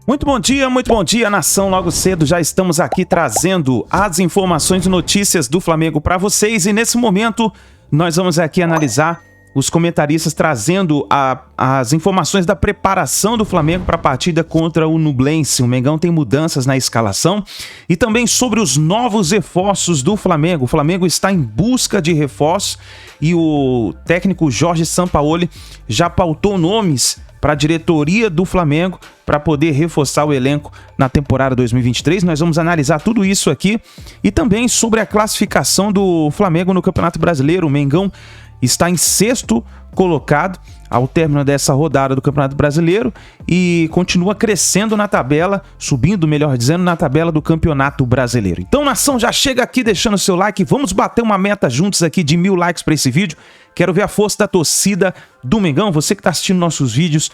Muito bom dia, nação. Logo cedo já estamos aqui trazendo as informações e notícias do Flamengo para vocês. E nesse momento nós vamos aqui analisar os comentaristas trazendo as informações da preparação do Flamengo para a partida contra o Nublense. O Mengão tem mudanças na escalação e também sobre os novos reforços do Flamengo. O Flamengo está em busca de reforços e o técnico Jorge Sampaoli já pautou nomes para a diretoria do Flamengo para poder reforçar o elenco na temporada 2023. Nós vamos analisar tudo isso aqui e também sobre a classificação do Flamengo no Campeonato Brasileiro. O Mengão está em 6º colocado ao término dessa rodada do Campeonato Brasileiro e continua crescendo na tabela, subindo, melhor dizendo, na tabela do Campeonato Brasileiro. Então, nação, já chega aqui deixando o seu like. Vamos bater uma meta juntos aqui de 1000 likes para esse vídeo. Quero ver a força da torcida do Mengão. Você que está assistindo nossos vídeos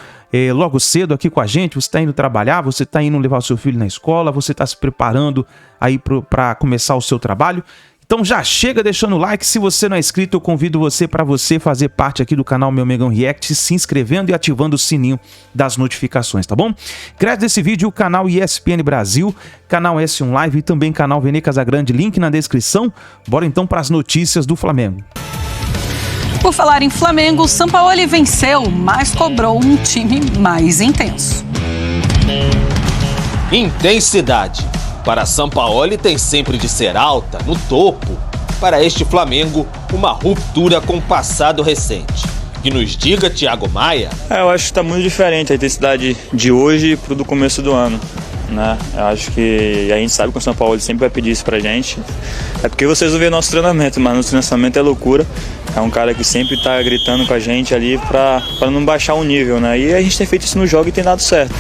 logo cedo aqui com a gente, você está indo trabalhar, você está indo levar o seu filho na escola, você está se preparando aí para começar o seu trabalho. Então já chega deixando o like. Se você não é inscrito, eu convido você para você fazer parte aqui do canal Meu Mengão React, se inscrevendo e ativando o sininho das notificações, tá bom? Crédito desse vídeo, o canal ESPN Brasil, canal S1 Live e também canal Vene Casagrande, link na descrição. Bora então para as notícias do Flamengo. Por falar em Flamengo, Sampaoli venceu, mas cobrou um time mais intenso. Intensidade. Para Sampaoli tem sempre de ser alta, no topo. Para este Flamengo, uma ruptura com o passado recente. Que nos diga Thiago Maia. Eu acho que está muito diferente a intensidade de hoje para do começo do ano, né? Eu acho que a gente sabe que o Sampaoli sempre vai pedir isso pra gente. É porque vocês não vêem nosso treinamento, mas nosso treinamento é loucura. É um cara que sempre está gritando com a gente ali para não baixar o nível, né? E a gente tem feito isso no jogo e tem dado certo.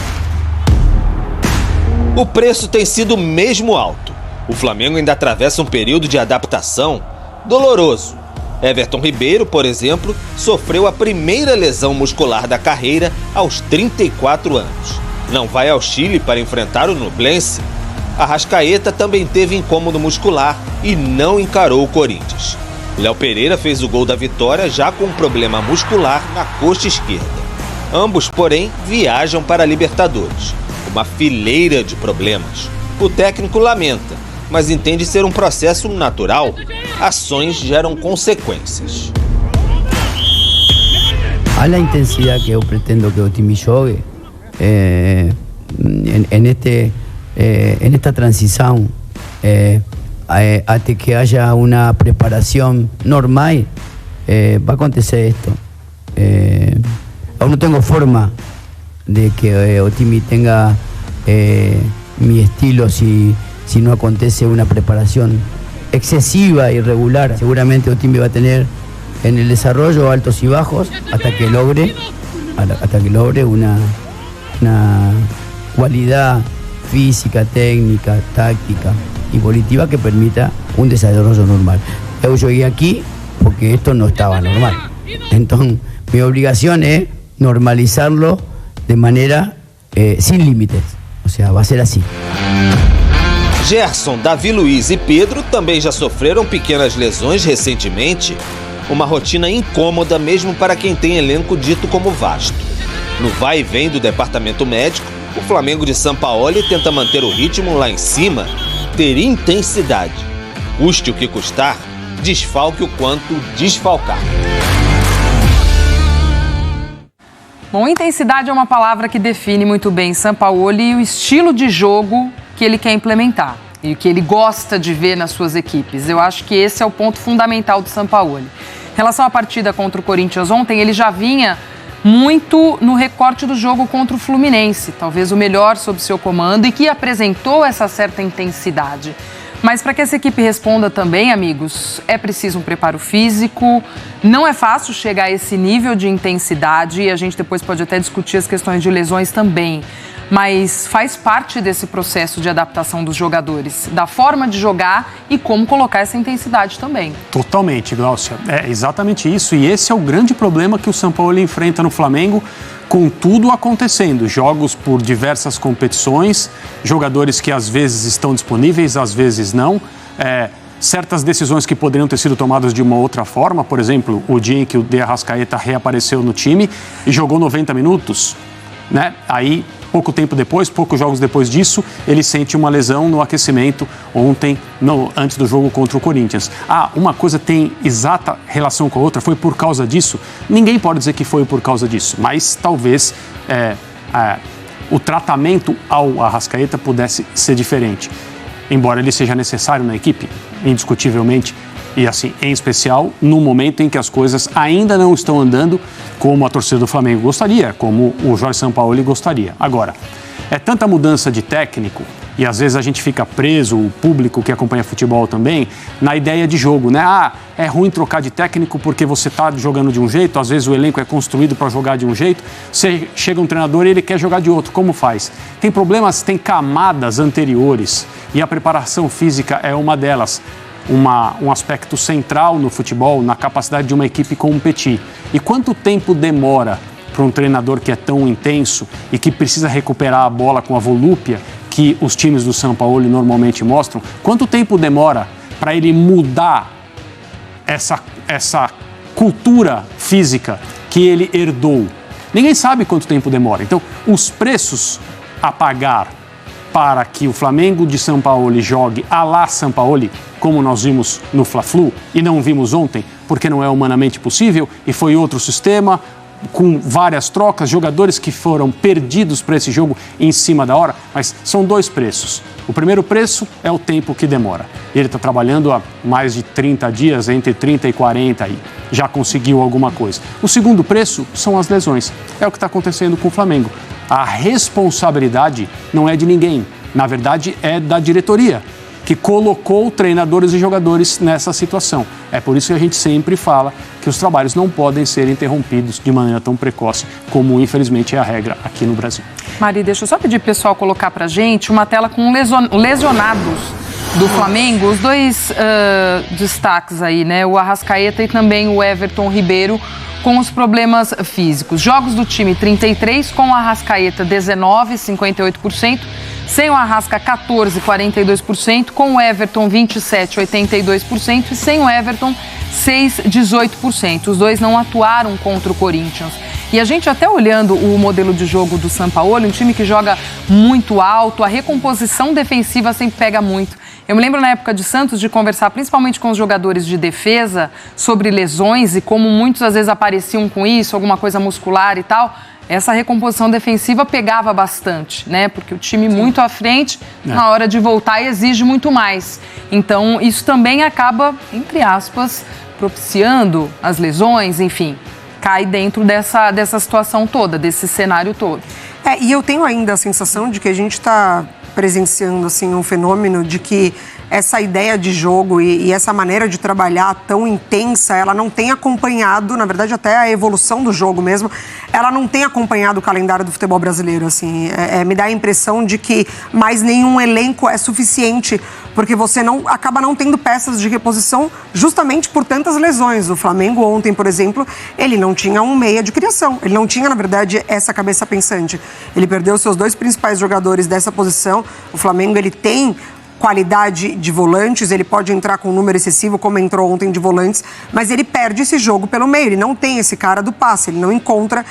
O preço tem sido mesmo alto. O Flamengo ainda atravessa um período de adaptação doloroso. Everton Ribeiro, por exemplo, sofreu a primeira lesão muscular da carreira aos 34 anos. Não vai ao Chile para enfrentar o Nublense. Arrascaeta também teve incômodo muscular e não encarou o Corinthians. Léo Pereira fez o gol da vitória já com um problema muscular na coxa esquerda. Ambos, porém, viajam para a Libertadores. Uma fileira de problemas. O técnico lamenta, mas entende ser um processo natural. Ações geram consequências. A intensidade que eu pretendo que o time jogue esta transição até que haya uma preparação normal, vai acontecer esto. Eu não tenho forma de que o time tenga mi estilo si no acontece una preparación excesiva y regular. Seguramente el time va a tener en el desarrollo altos y bajos hasta que logre una cualidad física, técnica, táctica y volitiva que permita un desarrollo normal. Yo llegué aquí porque esto no estaba normal. Entonces mi obligación es normalizarlo de maneira sem limites, ou seja, vai ser assim. Gerson, Davi Luiz e Pedro também já sofreram pequenas lesões recentemente. Uma rotina incômoda mesmo para quem tem elenco dito como vasto. No vai e vem do departamento médico, o Flamengo de Sampaoli tenta manter o ritmo lá em cima, ter intensidade. Custe o que custar, desfalque o quanto desfalcar. Bom, intensidade é uma palavra que define muito bem Sampaoli e o estilo de jogo que ele quer implementar e o que ele gosta de ver nas suas equipes. Eu acho que esse é o ponto fundamental do Sampaoli. Em relação à partida contra o Corinthians ontem, ele já vinha muito no recorte do jogo contra o Fluminense, talvez o melhor sob seu comando e que apresentou essa certa intensidade. Mas para que essa equipe responda também, amigos, é preciso um preparo físico. Não é fácil chegar a esse nível de intensidade e a gente depois pode até discutir as questões de lesões também. Mas faz parte desse processo de adaptação dos jogadores, da forma de jogar e como colocar essa intensidade também. Totalmente, Glaucia. É exatamente isso. E esse é o grande problema que o Sampaoli enfrenta no Flamengo, com tudo acontecendo, jogos por diversas competições, jogadores que às vezes estão disponíveis, às vezes não, certas decisões que poderiam ter sido tomadas de uma outra forma, por exemplo, o dia em que o De Arrascaeta reapareceu no time e jogou 90 minutos, né? Aí poucos jogos depois disso, ele sente uma lesão no aquecimento ontem, antes do jogo contra o Corinthians. Uma coisa tem exata relação com a outra, foi por causa disso? Ninguém pode dizer que foi por causa disso, mas talvez o tratamento ao Arrascaeta pudesse ser diferente. Embora ele seja necessário na equipe, indiscutivelmente, e assim, em especial, no momento em que as coisas ainda não estão andando como a torcida do Flamengo gostaria, como o Jorge Sampaoli gostaria. Agora, é tanta mudança de técnico, e às vezes a gente fica preso, o público que acompanha futebol também, na ideia de jogo, né? É ruim trocar de técnico porque você está jogando de um jeito, às vezes o elenco é construído para jogar de um jeito, você chega um treinador e ele quer jogar de outro, como faz? Tem problemas, tem camadas anteriores, e a preparação física é uma delas. Um aspecto central no futebol, na capacidade de uma equipe competir. E quanto tempo demora para um treinador que é tão intenso e que precisa recuperar a bola com a volúpia que os times do Sampaoli normalmente mostram? Quanto tempo demora para ele mudar essa cultura física que ele herdou? Ninguém sabe quanto tempo demora. Então, os preços a pagar para que o Flamengo de Sampaoli jogue à la Sampaoli, como nós vimos no Fla-Flu e não vimos ontem, porque não é humanamente possível e foi outro sistema, com várias trocas, jogadores que foram perdidos para esse jogo em cima da hora, mas são dois preços. O primeiro preço é o tempo que demora. Ele está trabalhando há mais de 30 dias, entre 30 e 40 aí, já conseguiu alguma coisa. O segundo preço são as lesões. É o que está acontecendo com o Flamengo. A responsabilidade não é de ninguém, na verdade é da diretoria, que colocou treinadores e jogadores nessa situação. É por isso que a gente sempre fala que os trabalhos não podem ser interrompidos de maneira tão precoce, como infelizmente é a regra aqui no Brasil. Mari, deixa eu só pedir pro pessoal colocar pra gente uma tela com lesionados do Flamengo, os dois destaques aí, né? O Arrascaeta e também o Everton Ribeiro, com os problemas físicos. Jogos do time 33, com o Arrascaeta 19, 58%, sem o Arrasca 14, 42%, com o Everton 27, 82% e sem o Everton 6, 18%. Os dois não atuaram contra o Corinthians. E a gente até olhando o modelo de jogo do Sampaoli, um time que joga muito alto, a recomposição defensiva sempre pega muito. Eu me lembro na época de Santos de conversar principalmente com os jogadores de defesa sobre lesões e como muitos às vezes apareciam com isso, alguma coisa muscular e tal. Essa recomposição defensiva pegava bastante, né? Porque o time muito à frente, na hora de voltar, exige muito mais. Então, isso também acaba, entre aspas, propiciando as lesões, enfim, cai dentro dessa situação toda, desse cenário todo. E eu tenho ainda a sensação de que a gente está presenciando assim, um fenômeno de que essa ideia de jogo e essa maneira de trabalhar tão intensa, ela não tem acompanhado, na verdade até a evolução do jogo mesmo, ela não tem acompanhado o calendário do futebol brasileiro, assim, me dá a impressão de que mais nenhum elenco é suficiente, porque você acaba não tendo peças de reposição justamente por tantas lesões. O Flamengo ontem, por exemplo, ele não tinha um meia de criação, ele não tinha, na verdade, essa cabeça pensante. Ele perdeu seus dois principais jogadores dessa posição. O Flamengo, ele tem qualidade de volantes, ele pode entrar com um número excessivo, como entrou ontem de volantes, mas ele perde esse jogo pelo meio, ele não tem esse cara do passe, ele não encontra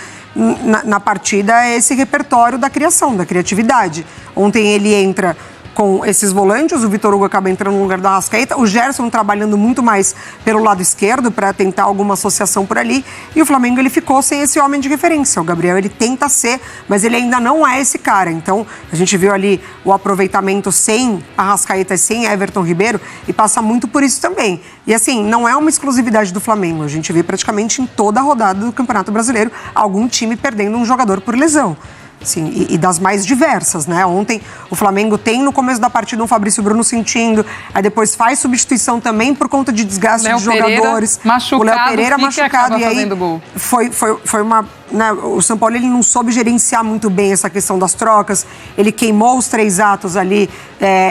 na partida esse repertório da criação, da criatividade. Ontem ele entra com esses volantes, o Vitor Hugo acaba entrando no lugar da Arrascaeta, o Gerson trabalhando muito mais pelo lado esquerdo para tentar alguma associação por ali, e o Flamengo ele ficou sem esse homem de referência. O Gabriel ele tenta ser, mas ele ainda não é esse cara. Então a gente viu ali o aproveitamento sem Arrascaeta e sem Everton Ribeiro, e passa muito por isso também. E assim, não é uma exclusividade do Flamengo, a gente vê praticamente em toda a rodada do Campeonato Brasileiro algum time perdendo um jogador por lesão. Sim, e das mais diversas, né? Ontem o Flamengo tem no começo da partida um Fabrício Bruno sentindo, aí depois faz substituição também por conta de desgaste de jogadores. Machucado, o Léo Pereira machucado, e aí gol. Foi uma, né, o São Paulo ele não soube gerenciar muito bem essa questão das trocas, ele queimou os 3 atos ali,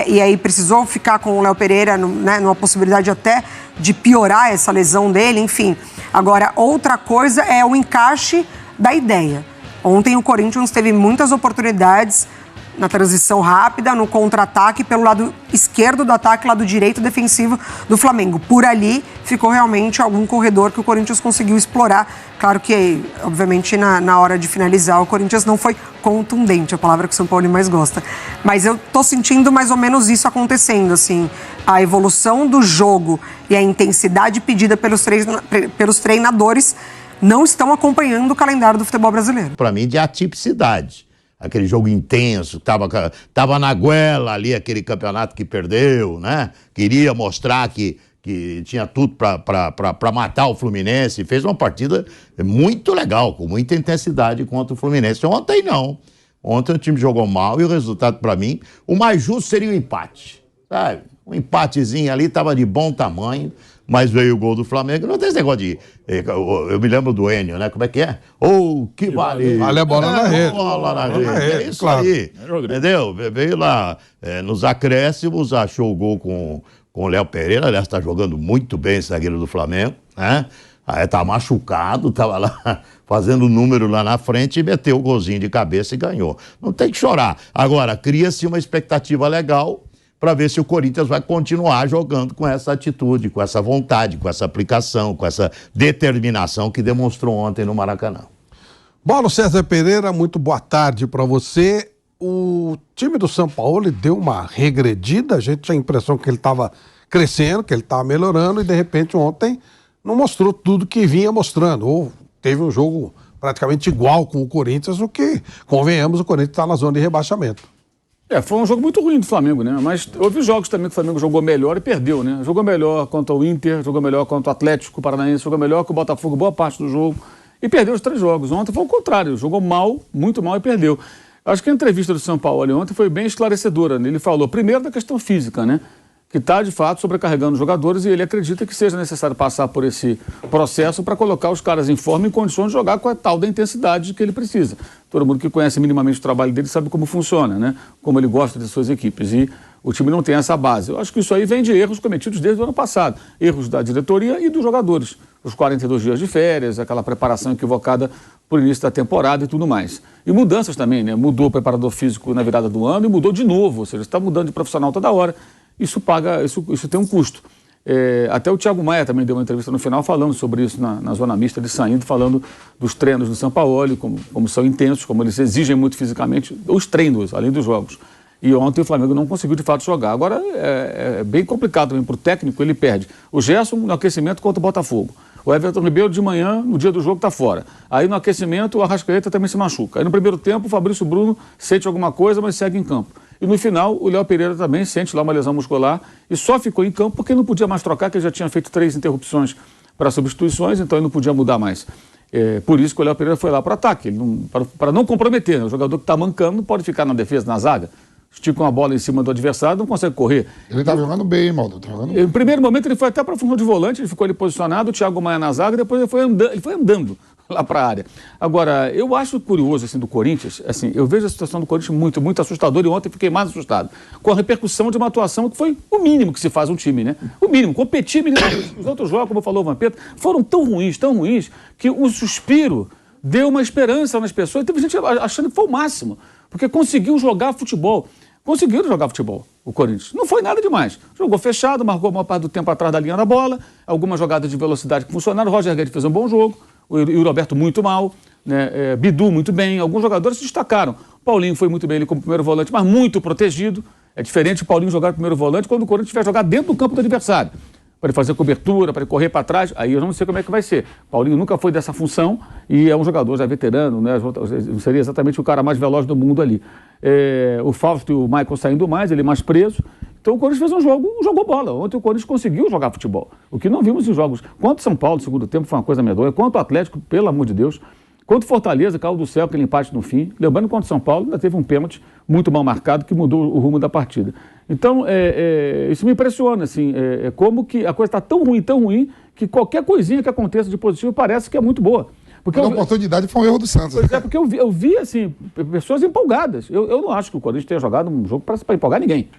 e aí precisou ficar com o Léo Pereira, né, numa possibilidade até de piorar essa lesão dele, enfim. Agora, outra coisa é o encaixe da ideia. Ontem o Corinthians teve muitas oportunidades, na transição rápida, no contra-ataque, pelo lado esquerdo do ataque, lado direito defensivo do Flamengo. Por ali ficou realmente algum corredor que o Corinthians conseguiu explorar. Claro que, obviamente, na hora de finalizar, o Corinthians não foi contundente, a palavra que o São Paulo mais gosta. Mas eu tô sentindo mais ou menos isso acontecendo, assim, a evolução do jogo e a intensidade pedida pelos treinadores não estão acompanhando o calendário do futebol brasileiro. Para mim, de atipicidade. Aquele jogo intenso, tava na goela ali, aquele campeonato que perdeu, né? Queria mostrar que tinha tudo para matar o Fluminense. Fez uma partida muito legal, com muita intensidade contra o Fluminense. Ontem não. Ontem o time jogou mal e o resultado, para mim, o mais justo seria o empate, sabe? Um empatezinho ali estava de bom tamanho, mas veio o gol do Flamengo. Não tem esse negócio de... Eu me lembro do Enio, né? Como é que é? Que vale... Vale a bola na rede. Bola na rede. É isso claro. Aí. Entendeu? Veio lá nos acréscimos, achou o gol com o Léo Pereira. Aliás, está jogando muito bem esse zagueiro do Flamengo, né? Tá machucado, estava lá fazendo número lá na frente e meteu o golzinho de cabeça e ganhou. Não tem que chorar. Agora, cria-se uma expectativa legal para ver se o Corinthians vai continuar jogando com essa atitude, com essa vontade, com essa aplicação, com essa determinação que demonstrou ontem no Maracanã. Paulo César Pereira, muito boa tarde para você. O time do São Paulo deu uma regredida, a gente tinha a impressão que ele estava crescendo, que ele estava melhorando e de repente ontem não mostrou tudo que vinha mostrando, ou teve um jogo praticamente igual com o Corinthians, o que, convenhamos, o Corinthians está na zona de rebaixamento. Foi um jogo muito ruim do Flamengo, né? Mas houve jogos também que o Flamengo jogou melhor e perdeu, né? Jogou melhor contra o Inter, jogou melhor contra o Atlético Paranaense, jogou melhor que o Botafogo boa parte do jogo e perdeu os 3 jogos. Ontem foi o contrário, jogou mal, muito mal e perdeu. Acho que a entrevista do São Paulo ali ontem foi bem esclarecedora, né? Ele falou primeiro da questão física, né? Que está, de fato, sobrecarregando os jogadores e ele acredita que seja necessário passar por esse processo para colocar os caras em forma e em condições de jogar com a tal da intensidade que ele precisa. Todo mundo que conhece minimamente o trabalho dele sabe como funciona, né? Como ele gosta de suas equipes e o time não tem essa base. Eu acho que isso aí vem de erros cometidos desde o ano passado. Erros da diretoria e dos jogadores. Os 42 dias de férias, aquela preparação equivocada para o início da temporada e tudo mais. E mudanças também, né? Mudou o preparador físico na virada do ano e mudou de novo, ou seja, está mudando de profissional toda hora. Isso tem um custo. Até o Thiago Maia também deu uma entrevista no final falando sobre isso na zona mista, ele saindo, falando dos treinos do Sampaoli, como são intensos, como eles exigem muito fisicamente, os treinos, além dos jogos. E ontem o Flamengo não conseguiu de fato jogar. Agora é bem complicado também para o técnico, ele perde. O Gerson no aquecimento contra o Botafogo. O Everton Ribeiro de manhã, no dia do jogo, está fora. Aí no aquecimento o Arrascaeta também se machuca. Aí no primeiro tempo o Fabrício Bruno sente alguma coisa, mas segue em campo. E no final, o Léo Pereira também sente lá uma lesão muscular e só ficou em campo porque não podia mais trocar, que ele já tinha feito 3 interrupções para substituições, então ele não podia mudar mais. Por isso que o Léo Pereira foi lá para o ataque, para não comprometer, né? O jogador que está mancando não pode ficar na defesa, na zaga. Estica uma bola em cima do adversário, não consegue correr. Ele está jogando bem, Maldo. No primeiro momento ele foi até para a função de volante, ele ficou ali posicionado, o Thiago Maia na zaga, depois ele foi andando lá para a área. Agora, eu acho curioso assim, do Corinthians, assim, eu vejo a situação do Corinthians muito, muito assustadora e ontem fiquei mais assustado com a repercussão de uma atuação que foi o mínimo que se faz um time, né? O mínimo, competir minimamente. Os outros jogos, como falou o Vampeta, foram tão ruins, que o suspiro deu uma esperança nas pessoas. Teve gente achando que foi o máximo, porque conseguiu jogar futebol. Conseguiram jogar futebol, o Corinthians. Não foi nada demais. Jogou fechado, marcou a maior parte do tempo atrás da linha da bola, algumas jogadas de velocidade que funcionaram. O Roger Guedes fez um bom jogo, o Roberto muito mal, né? Bidu muito bem, alguns jogadores se destacaram. O Paulinho foi muito bem ele como primeiro volante, mas muito protegido. É diferente o Paulinho jogar primeiro volante quando o Corinthians tiver jogar dentro do campo do adversário. Para ele fazer cobertura, para ele correr para trás, aí eu não sei como é que vai ser. Paulinho nunca foi dessa função e é um jogador já veterano, né? Seria exatamente o cara mais veloz do mundo ali. O Fausto e o Michael saindo mais, ele mais preso. Então o Corinthians fez jogou bola. Ontem o Corinthians conseguiu jogar futebol. O que não vimos em jogos. Quanto São Paulo, no segundo tempo, foi uma coisa medonha. Quanto o Atlético, pelo amor de Deus. Quanto Fortaleza, caiu do céu, aquele empate no fim. Lembrando que contra o São Paulo ainda teve um pênalti muito mal marcado que mudou o rumo da partida. Então, isso me impressiona, assim, como que a coisa está tão ruim, que qualquer coisinha que aconteça de positivo parece que é muito boa. Porque a oportunidade foi um erro do Santos. Pois é, porque eu vi, assim, pessoas empolgadas. Eu não acho que o Corinthians tenha jogado um jogo para empolgar ninguém.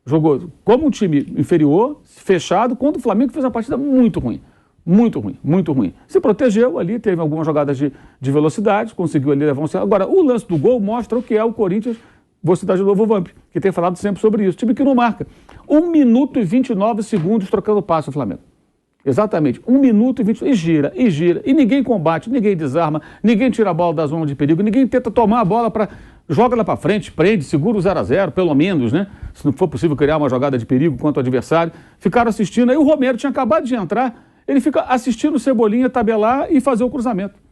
Jogou como um time inferior, fechado, quando o Flamengo fez uma partida muito ruim. Muito ruim. Se protegeu ali, teve algumas jogadas de velocidade, conseguiu ali levar um... Agora, o lance do gol mostra o que é o Corinthians Vou citar de novo o Vamp, que tem falado sempre sobre isso. Time que não marca. 1 minuto e 29 segundos trocando passe o Flamengo. Exatamente. 1 minuto e 20... E gira, e gira. E ninguém combate, ninguém desarma, ninguém tira a bola da zona de perigo, ninguém tenta tomar a bola para... Joga ela para frente, prende, segura o 0-0, pelo menos, né? Se não for possível criar uma jogada de perigo contra o adversário. Ficaram assistindo. Aí o Romero tinha acabado de entrar, ele fica assistindo o Cebolinha tabelar e fazer o cruzamento.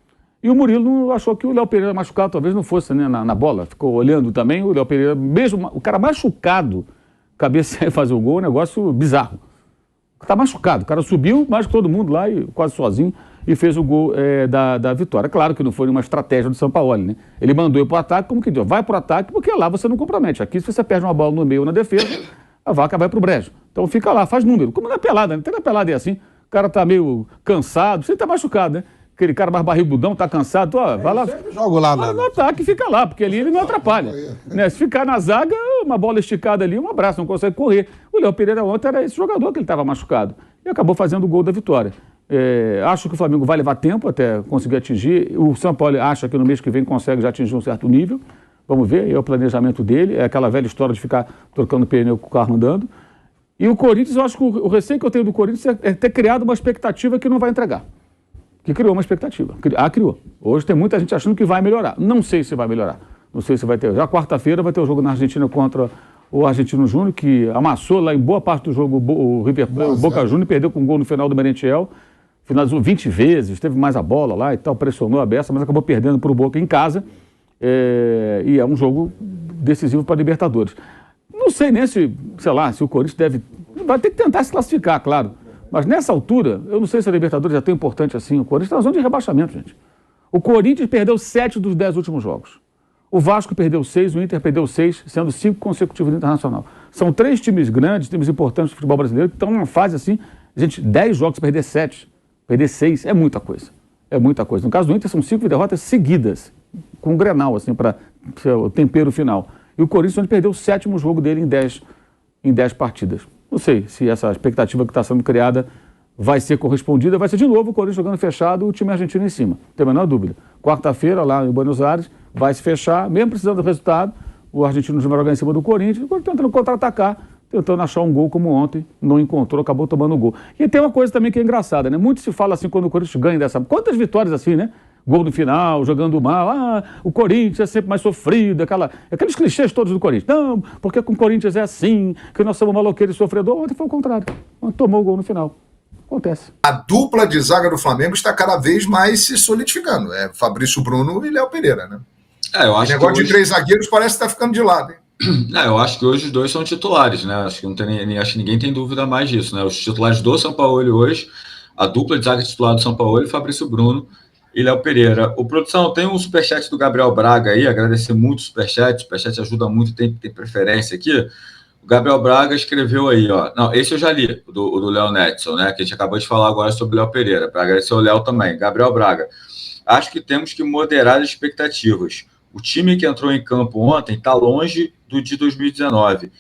E o Murilo achou que o Léo Pereira machucado talvez não fosse, né, na bola. Ficou olhando também. O Léo Pereira, mesmo o cara machucado, cabecear e fazer o gol, um negócio bizarro. Tá machucado. O cara subiu mais que todo mundo lá, e quase sozinho, e fez o gol da vitória. Claro que não foi uma estratégia do Sampaoli, né? Ele mandou ir pro ataque, como que deu? Vai pro ataque, porque lá você não compromete. Aqui, se você perde uma bola no meio ou na defesa, a vaca vai pro brejo. Então fica lá, faz número. Como na pelada, né? Até na pelada é assim. O cara tá meio cansado, você tá machucado, né? Aquele cara mais barrigudão, tá cansado, ó, vai lá. Jogo lá, no ataque, fica lá, porque ali ele não atrapalha. Né? Se ficar na zaga, uma bola esticada ali, um abraço, não consegue correr. O Léo Pereira ontem era esse jogador que ele estava machucado. E acabou fazendo o gol da vitória. Acho que o Flamengo vai levar tempo até conseguir atingir. O São Paulo acha que no mês que vem consegue já atingir um certo nível. Vamos ver, é o planejamento dele. É aquela velha história de ficar trocando pneu com o carro andando. E o Corinthians, eu acho que o receio que eu tenho do Corinthians é ter criado uma expectativa que não vai entregar. Que criou uma expectativa. Criou. Hoje tem muita gente achando que vai melhorar. Não sei se vai melhorar. Não sei se vai ter. Já quarta-feira vai ter o jogo na Argentina contra o Argentino Júnior, que amassou lá em boa parte do jogo o Boca Júnior, perdeu com um gol no final do Merentiel. Finalizou 20 vezes, teve mais a bola lá e tal, pressionou a beça, mas acabou perdendo para o Boca em casa. E é um jogo decisivo para a Libertadores. Não sei nem se, sei lá, se o Corinthians deve... Vai ter que tentar se classificar, claro. Mas nessa altura, eu não sei se a Libertadores é tão importante assim. O Corinthians está na zona de rebaixamento, gente. O Corinthians perdeu 7 dos 10 últimos jogos. O Vasco perdeu 6, o Inter perdeu 6, sendo 5 consecutivos no Internacional. São 3 times grandes, times importantes do futebol brasileiro, que estão numa fase assim, gente, 10 jogos, perder 7, perder 6, é muita coisa. É muita coisa. No caso do Inter, são 5 derrotas seguidas, com um Grenal, assim, para o tempero final. E o Corinthians, onde perdeu o 7º jogo dele em 10 partidas. Não sei se essa expectativa que está sendo criada vai ser correspondida. Vai ser de novo o Corinthians jogando fechado, o time argentino em cima. Não tem a menor dúvida. Quarta-feira, lá em Buenos Aires, vai se fechar, mesmo precisando do resultado. O argentino vai jogar em cima do Corinthians, tentando contra-atacar, tentando achar um gol como ontem. Não encontrou, acabou tomando o gol. E tem uma coisa também que é engraçada, né? Muito se fala assim quando o Corinthians ganha dessa... Quantas vitórias assim, né? Gol no final, jogando mal, o Corinthians é sempre mais sofrido, aqueles clichês todos do Corinthians. Não, porque com o Corinthians é assim, que nós somos maloqueiros e sofredor. Ontem foi o contrário, ontem tomou o gol no final. Acontece. A dupla de zaga do Flamengo está cada vez mais se solidificando. É Fabrício Bruno e Léo Pereira, né? Eu acho o negócio que hoje... de 3 zagueiros parece que está ficando de lado, hein? Eu acho que hoje os dois são titulares, né? Acho que ninguém tem dúvida mais disso, né? Os titulares do São Paulo hoje, a dupla de zaga titular do São Paulo, Fabrício Bruno e Léo Pereira. O produção, tem um superchat do Gabriel Braga aí, agradecer muito o superchat ajuda muito, tem preferência aqui. O Gabriel Braga escreveu aí, ó. Não, esse eu já li, o do Léo Netson, né? Que a gente acabou de falar agora sobre o Léo Pereira, para agradecer o Léo também. Gabriel Braga, acho que temos que moderar as expectativas. O time que entrou em campo ontem está longe do de 2019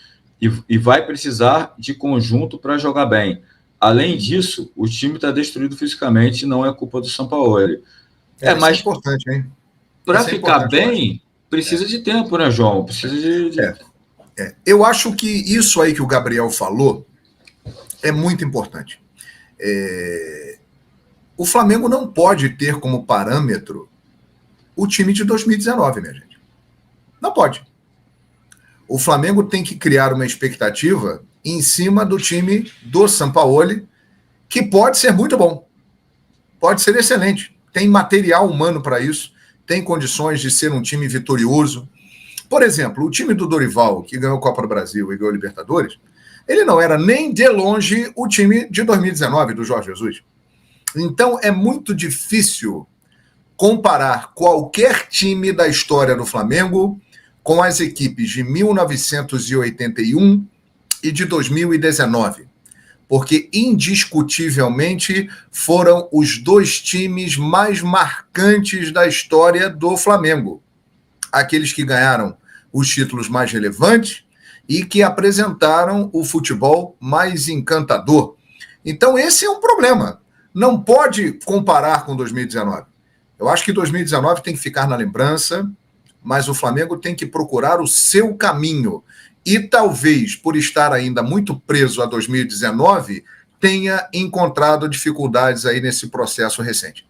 e vai precisar de conjunto para jogar bem. Além disso, o time está destruído fisicamente e não é culpa do Sampaoli. Mas é importante, hein? Para ficar bem, precisa de tempo, né, João? Precisa de... Eu acho que isso aí que o Gabriel falou é muito importante. O Flamengo não pode ter como parâmetro o time de 2019, minha gente. Não pode. O Flamengo tem que criar uma expectativa em cima do time do Sampaoli, que pode ser muito bom. Pode ser excelente. Tem material humano para isso, tem condições de ser um time vitorioso. Por exemplo, o time do Dorival, que ganhou a Copa do Brasil e ganhou a Libertadores, ele não era nem de longe o time de 2019, do Jorge Jesus. Então, é muito difícil comparar qualquer time da história do Flamengo com as equipes de 1981 e de 2019, porque indiscutivelmente foram os 2 times mais marcantes da história do Flamengo. Aqueles que ganharam os títulos mais relevantes e que apresentaram o futebol mais encantador. Então esse é um problema. Não pode comparar com 2019. Eu acho que 2019 tem que ficar na lembrança, mas o Flamengo tem que procurar o seu caminho. E talvez, por estar ainda muito preso a 2019, tenha encontrado dificuldades aí nesse processo recente.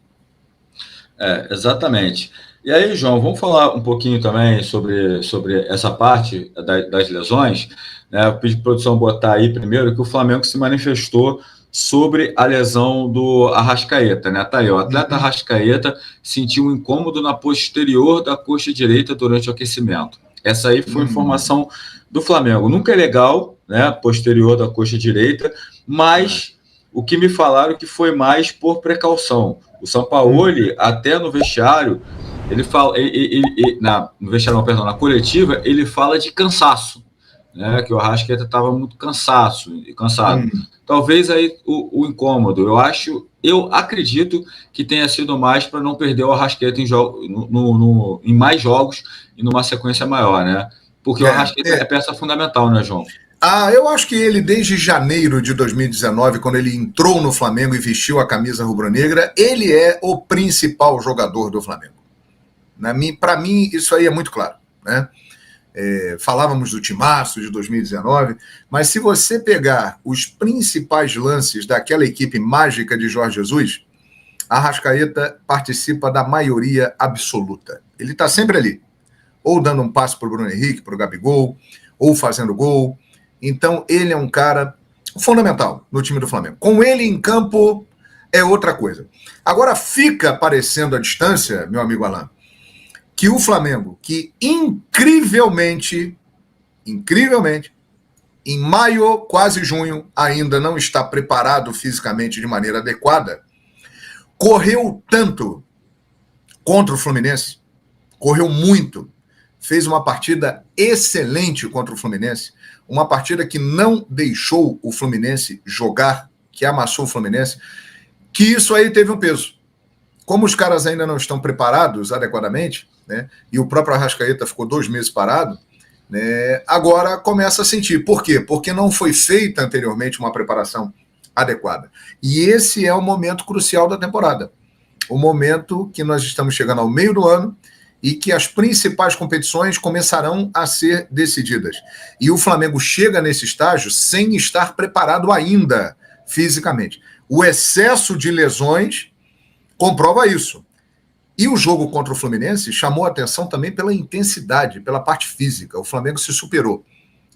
Exatamente. E aí, João, vamos falar um pouquinho também sobre essa parte das lesões. Né? Eu pedi para a produção botar aí primeiro que o Flamengo se manifestou sobre a lesão do Arrascaeta, né? Tá aí, o atleta Arrascaeta sentiu um incômodo na posterior da coxa direita durante o aquecimento. Essa aí foi a informação do Flamengo. Nunca é legal, né? Posterior da coxa direita, mas o que me falaram que foi mais por precaução. O Sampaoli, até no vestiário, ele fala, no vestiário, não, perdão, na coletiva, ele fala de cansaço, né? Que o Arrascaeta estava muito cansado. Talvez aí o incômodo. Eu acredito que tenha sido mais para não perder o Arrascaeta em mais jogos e numa sequência maior, né? Porque o Arrascaeta é peça fundamental, né, João? Eu acho que ele, desde janeiro de 2019, quando ele entrou no Flamengo e vestiu a camisa rubro-negra, ele é o principal jogador do Flamengo. Para mim, isso aí é muito claro, né? Falávamos do timaço de 2019, mas se você pegar os principais lances daquela equipe mágica de Jorge Jesus, a Arrascaeta participa da maioria absoluta. Ele está sempre ali, ou dando um passe para o Bruno Henrique, para o Gabigol, ou fazendo gol. Então ele é um cara fundamental no time do Flamengo. Com ele em campo é outra coisa. Agora fica parecendo à distância, meu amigo Alain, que o Flamengo, que incrivelmente, em maio, quase junho, ainda não está preparado fisicamente de maneira adequada, correu tanto contra o Fluminense, correu muito, fez uma partida excelente contra o Fluminense, uma partida que não deixou o Fluminense jogar, que amassou o Fluminense, que isso aí teve um peso. Como os caras ainda não estão preparados adequadamente, né, e o próprio Arrascaeta ficou 2 meses parado, né, agora começa a sentir. Por quê? Porque não foi feita anteriormente uma preparação adequada. E esse é o momento crucial da temporada. O momento que nós estamos chegando ao meio do ano e que as principais competições começarão a ser decididas. E o Flamengo chega nesse estágio sem estar preparado ainda fisicamente. O excesso de lesões comprova isso. E o jogo contra o Fluminense chamou a atenção também pela intensidade, pela parte física. O Flamengo se superou.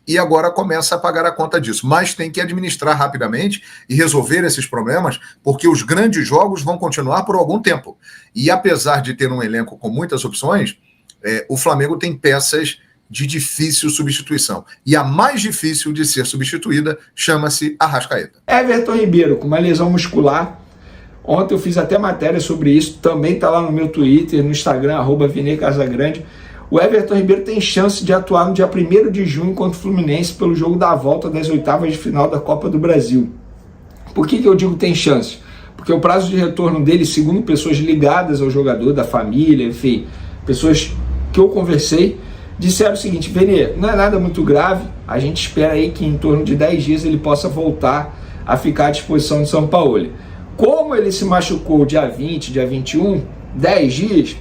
E agora começa a pagar a conta disso. Mas tem que administrar rapidamente e resolver esses problemas, porque os grandes jogos vão continuar por algum tempo. E apesar de ter um elenco com muitas opções, o Flamengo tem peças de difícil substituição. E a mais difícil de ser substituída chama-se Arrascaeta. Everton Ribeiro, com uma lesão muscular. Ontem eu fiz até matéria sobre isso, também está lá no meu Twitter, no Instagram, @VineiCasagrande. O Everton Ribeiro tem chance de atuar no dia 1º de junho contra o Fluminense pelo jogo da volta das oitavas de final da Copa do Brasil. Por que eu digo tem chance? Porque o prazo de retorno dele, segundo pessoas ligadas ao jogador, da família, enfim, pessoas que eu conversei, disseram o seguinte: Vene, não é nada muito grave, a gente espera aí que em torno de 10 dias ele possa voltar a ficar à disposição de São Paulo. Como ele se machucou dia 20, dia 21, 10 dias,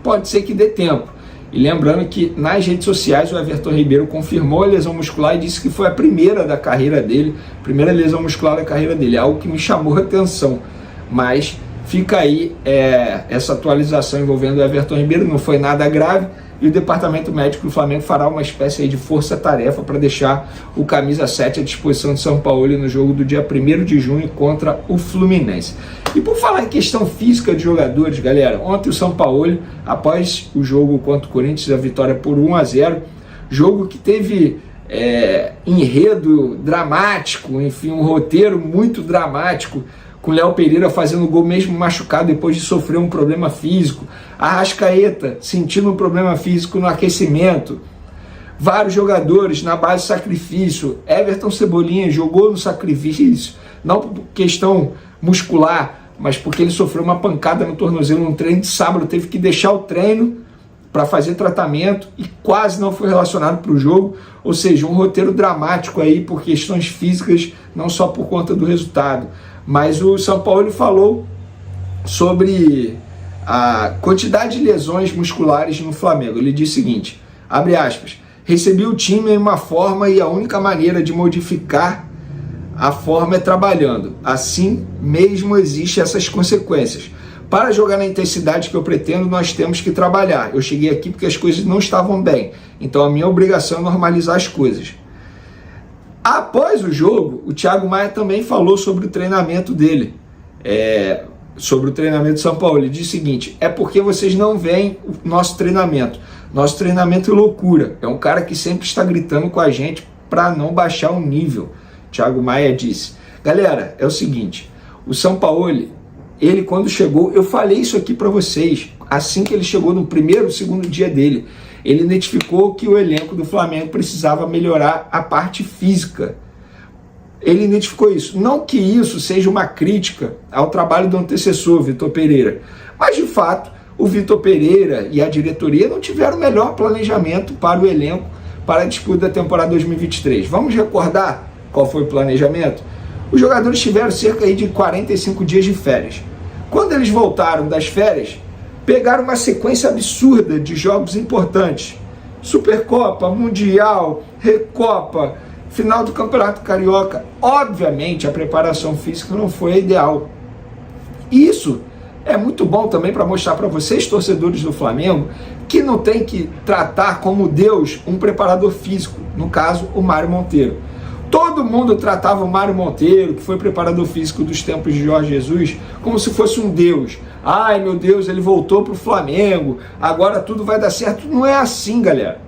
pode ser que dê tempo. E lembrando que nas redes sociais o Everton Ribeiro confirmou a lesão muscular e disse que foi a primeira da carreira dele, primeira lesão muscular da carreira dele, algo que me chamou a atenção. Mas fica aí essa atualização envolvendo o Everton Ribeiro, não foi nada grave, e o departamento médico do Flamengo fará uma espécie aí de força-tarefa para deixar o camisa 7 à disposição de São Paulo no jogo do dia 1º de junho contra o Fluminense. E por falar em questão física de jogadores, galera, ontem o São Paulo, após o jogo contra o Corinthians, a vitória por 1-0, jogo que teve enredo dramático, enfim, um roteiro muito dramático, com o Léo Pereira fazendo gol mesmo machucado depois de sofrer um problema físico, Arrascaeta sentindo um problema físico no aquecimento, vários jogadores na base do sacrifício, Everton Cebolinha jogou no sacrifício, não por questão muscular, mas porque ele sofreu uma pancada no tornozelo no treino de sábado, teve que deixar o treino para fazer tratamento e quase não foi relacionado para o jogo, ou seja, um roteiro dramático aí por questões físicas, não só por conta do resultado. Mas o São Paulo falou sobre a quantidade de lesões musculares no Flamengo. Ele diz o seguinte, abre aspas, recebi o time em uma forma e a única maneira de modificar a forma é trabalhando. Assim mesmo existem essas consequências. Para jogar na intensidade que eu pretendo, nós temos que trabalhar. Eu cheguei aqui porque as coisas não estavam bem. Então a minha obrigação é normalizar as coisas. Após o jogo, o Thiago Maia também falou sobre o treinamento dele. Sobre o treinamento de São Paulo. Ele disse o seguinte, é porque vocês não veem o nosso treinamento. Nosso treinamento é loucura. É um cara que sempre está gritando com a gente para não baixar o nível. Thiago Maia disse, galera, é o seguinte, o Sampaoli, ele quando chegou, eu falei isso aqui para vocês, assim que ele chegou no primeiro, segundo dia dele, ele identificou que o elenco do Flamengo precisava melhorar a parte física. Ele identificou isso. Não que isso seja uma crítica ao trabalho do antecessor, Vitor Pereira, mas de fato, o Vitor Pereira e a diretoria não tiveram o melhor planejamento para o elenco para a disputa da temporada 2023. Vamos recordar qual foi o planejamento? Os jogadores tiveram cerca de 45 dias de férias. Quando eles voltaram das férias, pegaram uma sequência absurda de jogos importantes. Supercopa, Mundial, Recopa, final do Campeonato Carioca. Obviamente, a preparação física não foi a ideal. Isso é muito bom também para mostrar para vocês, torcedores do Flamengo, que não tem que tratar como Deus um preparador físico, no caso, o Mário Monteiro. Todo mundo tratava o Mário Monteiro, que foi preparador físico dos tempos de Jorge Jesus, como se fosse um Deus. Ai, meu Deus, ele voltou para o Flamengo, agora tudo vai dar certo. Não é assim, galera.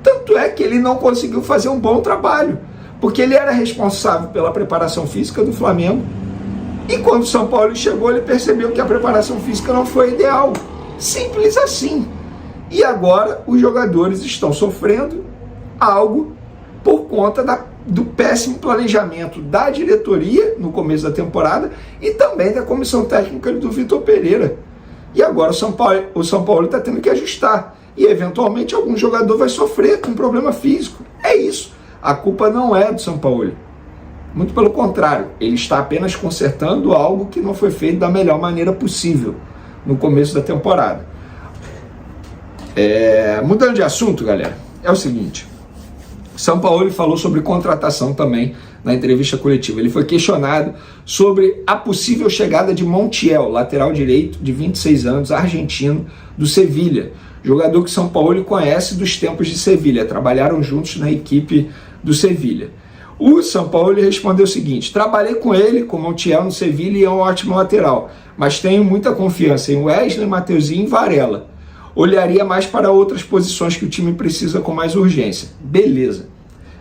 Tanto é que ele não conseguiu fazer um bom trabalho, porque ele era responsável pela preparação física do Flamengo, e quando o São Paulo chegou, ele percebeu que a preparação física não foi ideal. Simples assim. E agora os jogadores estão sofrendo algo por conta do péssimo planejamento da diretoria no começo da temporada e também da comissão técnica do Vitor Pereira. E agora o São Paulo está tendo que ajustar. E eventualmente algum jogador vai sofrer com problema físico. É isso. A culpa não é do São Paulo. Muito pelo contrário, ele está apenas consertando algo que não foi feito da melhor maneira possível no começo da temporada. Mudando de assunto, galera, é o seguinte. São Paulo falou sobre contratação também na entrevista coletiva. Ele foi questionado sobre a possível chegada de Montiel, lateral direito de 26 anos, argentino, do Sevilha. Jogador que São Paulo conhece dos tempos de Sevilha. Trabalharam juntos na equipe do Sevilha. O São Paulo respondeu o seguinte, trabalhei com ele, com Montiel no Sevilha e é um ótimo lateral, mas tenho muita confiança em Wesley, Mateuzinho e Varela. Olharia mais para outras posições que o time precisa com mais urgência. Beleza.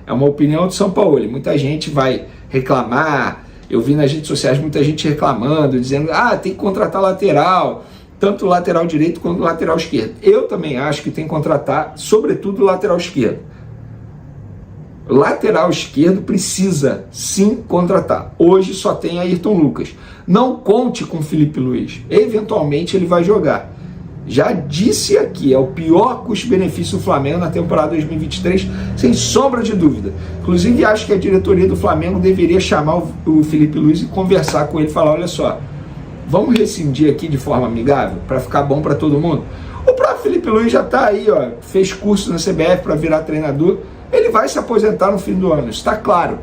É uma opinião do São Paulo. Muita gente vai reclamar. Eu vi nas redes sociais muita gente reclamando, dizendo, tem que contratar lateral, tanto lateral direito quanto lateral esquerdo. Eu também acho que tem que contratar, sobretudo, lateral esquerdo. Lateral esquerdo precisa sim contratar. Hoje só tem Ayrton Lucas. Não conte com Felipe Luiz. Eventualmente ele vai jogar. Já disse aqui, é o pior custo-benefício do Flamengo na temporada 2023, sem sombra de dúvida. Inclusive, acho que a diretoria do Flamengo deveria chamar o Felipe Luiz e conversar com ele e falar, olha só, vamos rescindir aqui de forma amigável, para ficar bom para todo mundo. O próprio Felipe Luiz já está aí, fez curso na CBF para virar treinador, ele vai se aposentar no fim do ano, está claro,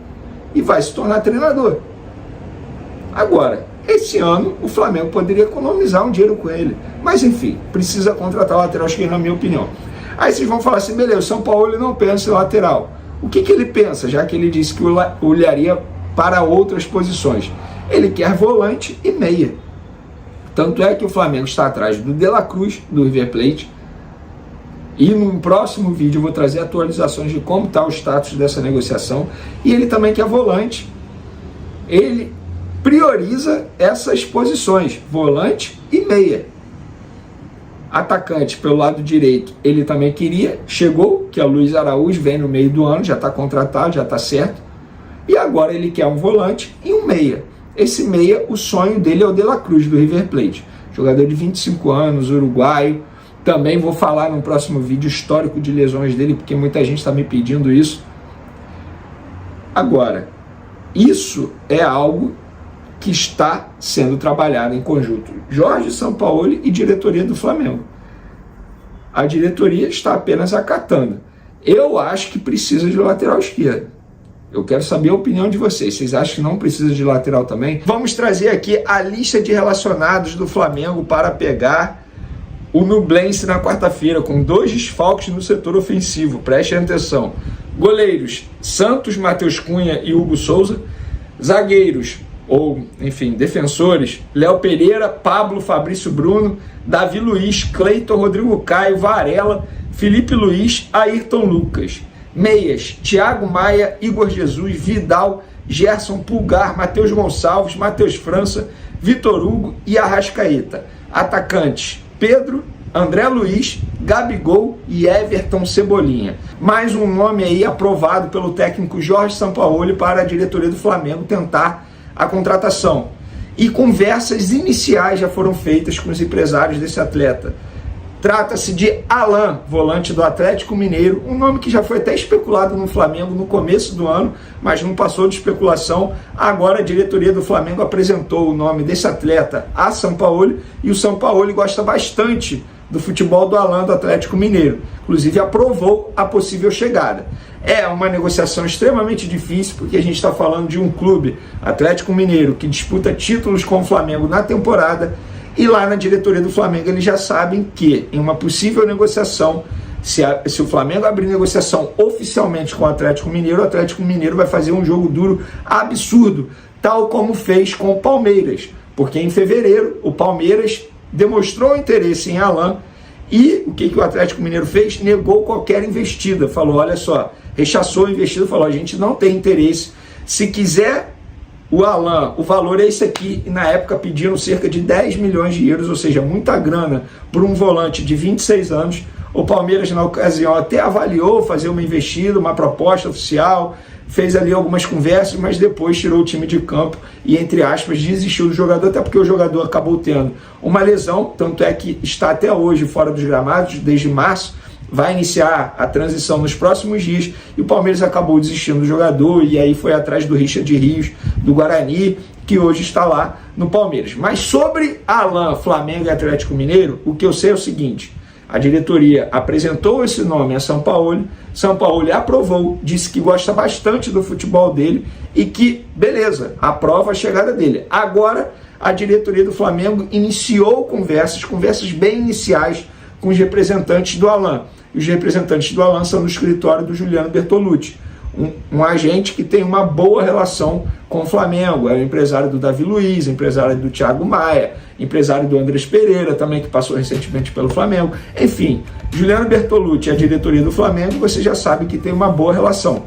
e vai se tornar treinador. Agora, esse ano o Flamengo poderia economizar um dinheiro com ele. Mas enfim, precisa contratar o lateral esquerdo, na minha opinião. Aí vocês vão falar assim, beleza, o São Paulo não pensa em lateral. O que ele pensa, já que ele disse que olharia para outras posições? Ele quer volante e meia. Tanto é que o Flamengo está atrás do De La Cruz, do River Plate. E no próximo vídeo eu vou trazer atualizações de como está o status dessa negociação. E ele também quer volante. Ele prioriza essas posições, volante e meia. Atacante pelo lado direito, ele também queria, chegou, que é o Luiz Araújo, vem no meio do ano, já está contratado, já está certo. E agora ele quer um volante e um meia. Esse meia, o sonho dele é o De La Cruz, do River Plate. Jogador de 25 anos, uruguaio. Também vou falar no próximo vídeo histórico de lesões dele, porque muita gente está me pedindo isso. Agora, isso é algo que está sendo trabalhada em conjunto. Jorge Sampaoli e diretoria do Flamengo. A diretoria está apenas acatando. Eu acho que precisa de lateral esquerdo. Eu quero saber a opinião de vocês. Vocês acham que não precisa de lateral também? Vamos trazer aqui a lista de relacionados do Flamengo para pegar o Nublense na quarta-feira, com 2 desfalques no setor ofensivo. Prestem atenção. Goleiros: Santos, Matheus Cunha e Hugo Souza. Zagueiros, ou enfim, defensores: Léo Pereira, Pablo, Fabrício Bruno, Davi Luiz, Cleiton, Rodrigo Caio, Varela, Felipe Luiz, Ayrton Lucas. Meias: Thiago Maia, Igor Jesus, Vidal, Gerson, Pulgar, Matheus Gonçalves, Matheus França, Vitor Hugo e Arrascaeta. Atacantes: Pedro, André Luiz, Gabigol e Everton Cebolinha. Mais um nome aí aprovado pelo técnico Jorge Sampaoli para a diretoria do Flamengo tentar a contratação. E conversas iniciais já foram feitas com os empresários desse atleta. Trata-se de Alan, volante do Atlético Mineiro, um nome que já foi até especulado no Flamengo no começo do ano, mas não passou de especulação. Agora a diretoria do Flamengo apresentou o nome desse atleta a Sampaoli, e o Sampaoli gosta bastante do futebol do Alan do Atlético Mineiro. Inclusive aprovou a possível chegada. É uma negociação extremamente difícil, porque a gente está falando de um clube, Atlético Mineiro, que disputa títulos com o Flamengo na temporada. E lá na diretoria do Flamengo eles já sabem que, em uma possível negociação, se o Flamengo abrir negociação oficialmente com o Atlético Mineiro vai fazer um jogo duro absurdo, tal como fez com o Palmeiras. Porque em fevereiro o Palmeiras demonstrou interesse em Alan e o que o Atlético Mineiro fez? Negou qualquer investida. Falou, olha só, rechaçou a investida, falou, a gente não tem interesse. Se quiser o Alan, o valor é esse aqui, e na época pediram cerca de 10 milhões de euros, ou seja, muita grana por um volante de 26 anos. O Palmeiras, na ocasião, até avaliou fazer uma investida, uma proposta oficial, fez ali algumas conversas, mas depois tirou o time de campo e, entre aspas, desistiu do jogador, até porque o jogador acabou tendo uma lesão, tanto é que está até hoje fora dos gramados, desde março. Vai iniciar a transição nos próximos dias e o Palmeiras acabou desistindo do jogador e aí foi atrás do Richard Rios, do Guarani, que hoje está lá no Palmeiras. Mas sobre Alan, Flamengo e Atlético Mineiro, o que eu sei é o seguinte: a diretoria apresentou esse nome a Sampaoli, Sampaoli aprovou, disse que gosta bastante do futebol dele e que, beleza, aprova a chegada dele. Agora, a diretoria do Flamengo iniciou conversas bem iniciais com os representantes do Alan. Os representantes do Alan são do escritório do Juliano Bertolucci, um agente que tem uma boa relação com o Flamengo. É o empresário do Davi Luiz, empresário do Thiago Maia, empresário do Andrés Pereira, também que passou recentemente pelo Flamengo. Enfim, Juliano Bertolucci e a diretoria do Flamengo, você já sabe que tem uma boa relação.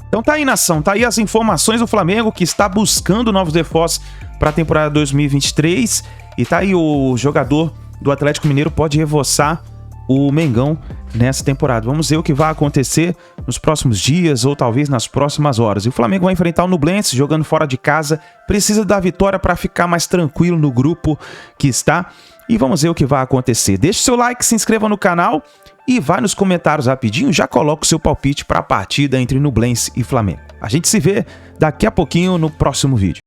Então tá aí, nação, tá aí as informações do Flamengo, que está buscando novos reforços para a temporada 2023, e tá aí o jogador do Atlético Mineiro pode reforçar o Mengão nessa temporada. Vamos ver o que vai acontecer nos próximos dias ou talvez nas próximas horas. E o Flamengo vai enfrentar o Nublense jogando fora de casa, precisa da vitória para ficar mais tranquilo no grupo que está. E vamos ver o que vai acontecer. Deixe seu like, se inscreva no canal e vai nos comentários rapidinho, já coloca o seu palpite para a partida entre Nublense e Flamengo. A gente se vê daqui a pouquinho no próximo vídeo.